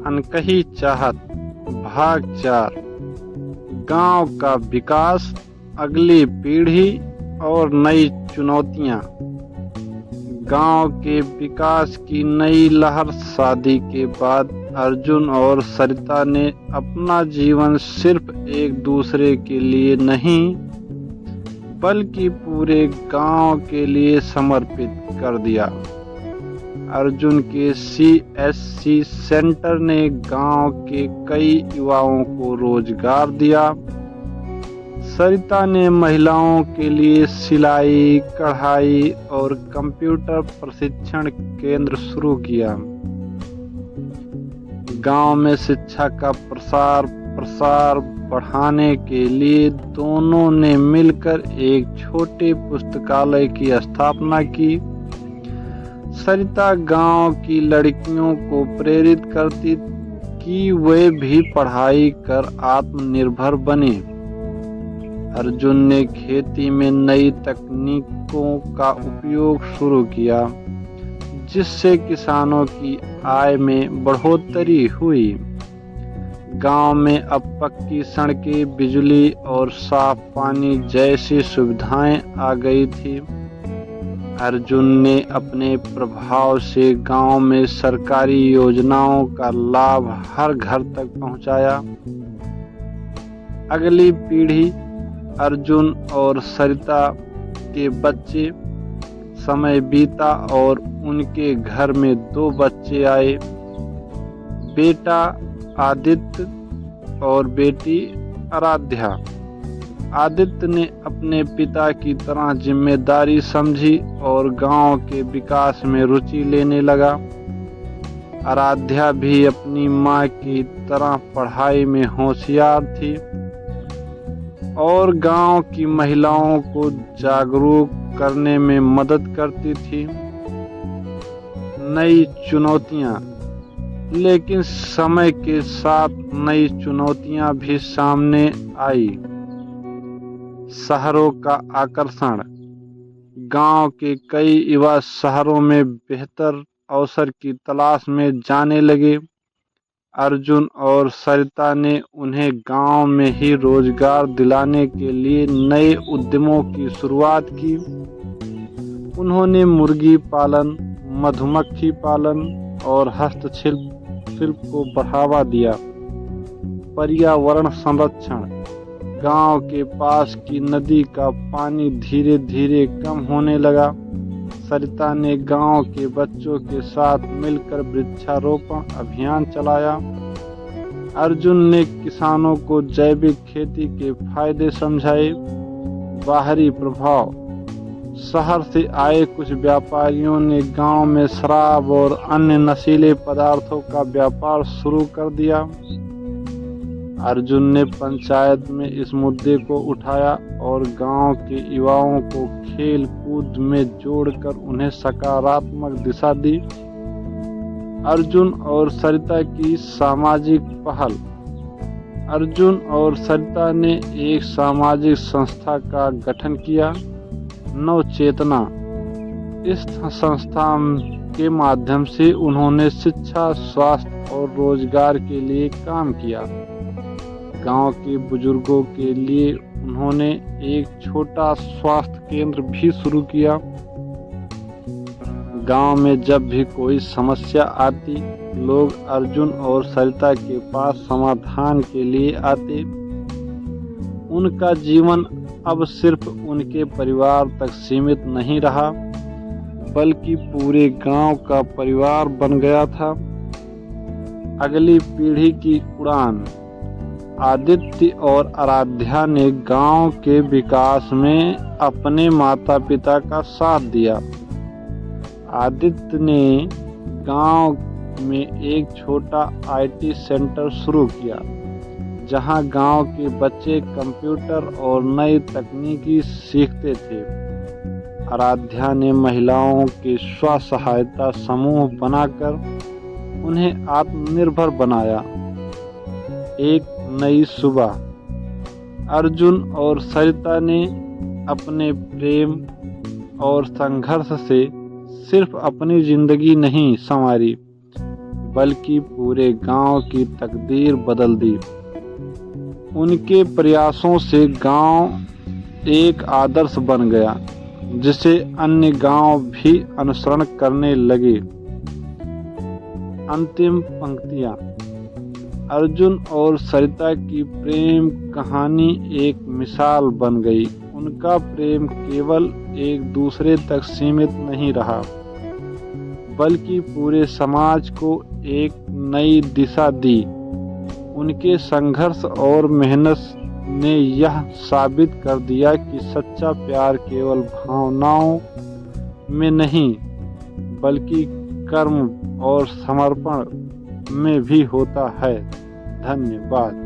अनकही चाहत। भाग 4। गांव का विकास, अगली पीढ़ी और नई चुनौतियां। गांव के विकास की नई लहर। शादी के बाद अर्जुन और सरिता ने अपना जीवन सिर्फ एक दूसरे के लिए नहीं बल्कि पूरे गांव के लिए समर्पित कर दिया। अर्जुन के CSC सेंटर ने गांव के कई युवाओं को रोजगार दिया। सरिता ने महिलाओं के लिए सिलाई, कढ़ाई और कंप्यूटर प्रशिक्षण केंद्र शुरू किया। गांव में शिक्षा का प्रसार बढ़ाने के लिए दोनों ने मिलकर एक छोटे पुस्तकालय की स्थापना की। सरिता गांव की लड़कियों को प्रेरित करती कि वे भी पढ़ाई कर आत्मनिर्भर बने। अर्जुन ने खेती में नई तकनीकों का उपयोग शुरू किया, जिससे किसानों की आय में बढ़ोतरी हुई। गांव में अब पक्की सड़कें, बिजली और साफ पानी जैसी सुविधाएं आ गई थी। अर्जुन ने अपने प्रभाव से गांव में सरकारी योजनाओं का लाभ हर घर तक पहुंचाया। अगली पीढ़ी, अर्जुन और सरिता के बच्चे। समय बीता और उनके घर में 2 बच्चे आए, बेटा आदित्य और बेटी आराध्या। आदित्य ने अपने पिता की तरह जिम्मेदारी समझी और गांव के विकास में रुचि लेने लगा। आराध्या भी अपनी मां की तरह पढ़ाई में होशियार थी और गांव की महिलाओं को जागरूक करने में मदद करती थी। नई चुनौतियां। लेकिन समय के साथ नई चुनौतियां भी सामने आई। शहरों का आकर्षण। गांव के कई युवा शहरों में बेहतर अवसर की तलाश में जाने लगे। अर्जुन और सरिता ने उन्हें गांव में ही रोजगार दिलाने के लिए नए उद्यमों की शुरुआत की। उन्होंने मुर्गी पालन, मधुमक्खी पालन और हस्तशिल्प को बढ़ावा दिया। पर्यावरण संरक्षण। गांव के पास की नदी का पानी धीरे धीरे कम होने लगा। सरिता ने गांव के बच्चों के साथ मिलकर वृक्षारोपण अभियान चलाया। अर्जुन ने किसानों को जैविक खेती के फायदे समझाए। बाहरी प्रभाव। शहर से आए कुछ व्यापारियों ने गांव में शराब और अन्य नशीले पदार्थों का व्यापार शुरू कर दिया। अर्जुन ने पंचायत में इस मुद्दे को उठाया और गांव के युवाओं को खेल कूद में जोड़कर उन्हें सकारात्मक दिशा दी। अर्जुन और सरिता की सामाजिक पहल। अर्जुन और सरिता ने एक सामाजिक संस्था का गठन किया, नवचेतना। इस संस्था के माध्यम से उन्होंने शिक्षा, स्वास्थ्य और रोजगार के लिए काम किया। गांव के बुजुर्गों के लिए उन्होंने एक छोटा स्वास्थ्य केंद्र भी शुरू किया। गांव में जब भी कोई समस्या आती, लोग अर्जुन और सरिता के पास समाधान के लिए आते। उनका जीवन अब सिर्फ उनके परिवार तक सीमित नहीं रहा, बल्कि पूरे गांव का परिवार बन गया था। अगली पीढ़ी की उड़ान। आदित्य और आराध्या ने गांव के विकास में अपने माता पिता का साथ दिया। आदित्य ने गांव में एक छोटा IT सेंटर शुरू किया, जहां गांव के बच्चे कंप्यूटर और नई तकनीकी सीखते थे। आराध्या ने महिलाओं के स्व सहायता समूह बनाकर उन्हें आत्मनिर्भर बनाया। एक नई सुबह। अर्जुन और सरिता ने अपने प्रेम और संघर्ष से सिर्फ अपनी जिंदगी नहीं संवारी, बल्कि पूरे गांव की तकदीर बदल दी। उनके प्रयासों से गांव एक आदर्श बन गया, जिसे अन्य गांव भी अनुसरण करने लगे। अंतिम पंक्तियां। अर्जुन और सरिता की प्रेम कहानी एक मिसाल बन गई। उनका प्रेम केवल एक दूसरे तक सीमित नहीं रहा, बल्कि पूरे समाज को एक नई दिशा दी। उनके संघर्ष और मेहनत ने यह साबित कर दिया कि सच्चा प्यार केवल भावनाओं में नहीं, बल्कि कर्म और समर्पण में भी होता है। धन्यवाद।